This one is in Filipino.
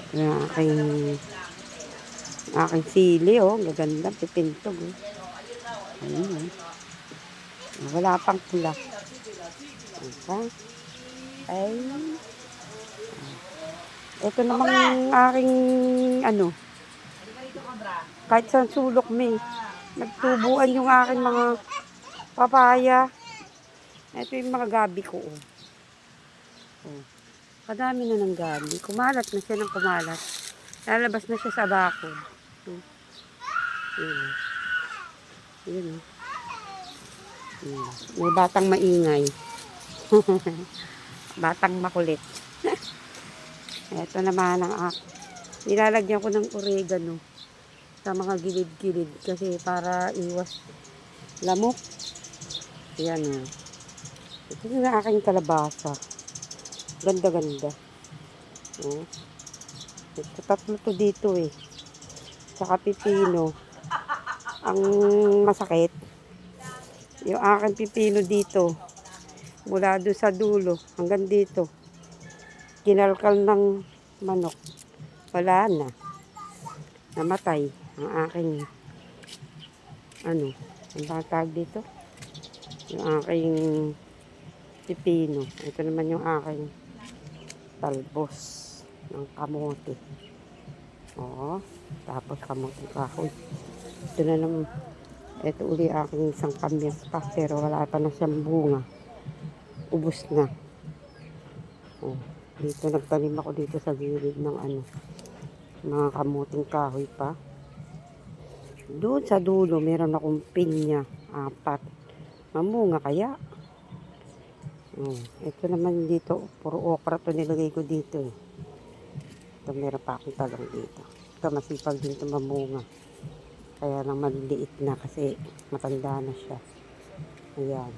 Ito na aking sili, oh. Gaganda, pipintog, oh. Ayun, oh. Wala pang pula. Okay. Ay. Ito namang aking, kahit sa sulok, may nagtubuan yung aking mga papaya. Ito yung mga gabi ko, oh. Oh. Kadami na ng gabi. Kumalat na siya ng kumalat. Lalabas na siya sa bakod. Oh. Yun. Yun, oh. May batang maingay. Batang makulit. Ito naman ang nilalagyan ko ng oregano sa mga gilid-gilid kasi para iwas lamok. Yan, oh. Ito na aking kalabasa. Ganda-ganda. Oh. Ito, tatlo to dito, eh. Saka pipino. Ang masakit, yung aking pipino dito, mula doon sa dulo hanggang dito, kinalkal ng manok. Wala na. Namatay ang aking, ang tawag dito? Yung aking pipino. Ito naman yung aking talbos ng kamote. Oo. Tapos kamote kahoy. Ito na naman. Ito uli aking isang kamyas pa. Pero wala pa na siyang bunga. Ubus na. Oh. Dito nagtanim ako dito sa gilid ng mga kamuting kahoy pa. Doon sa dulo meron akong pinya. 4. Mamunga kaya? Oh. Ito naman dito. Puro okra to nilagay ko dito, eh. Ito meron pa akong talong dito. Ito masipag din ito mamunga. Kaya lang maliliit na kasi matanda na siya. Ayan.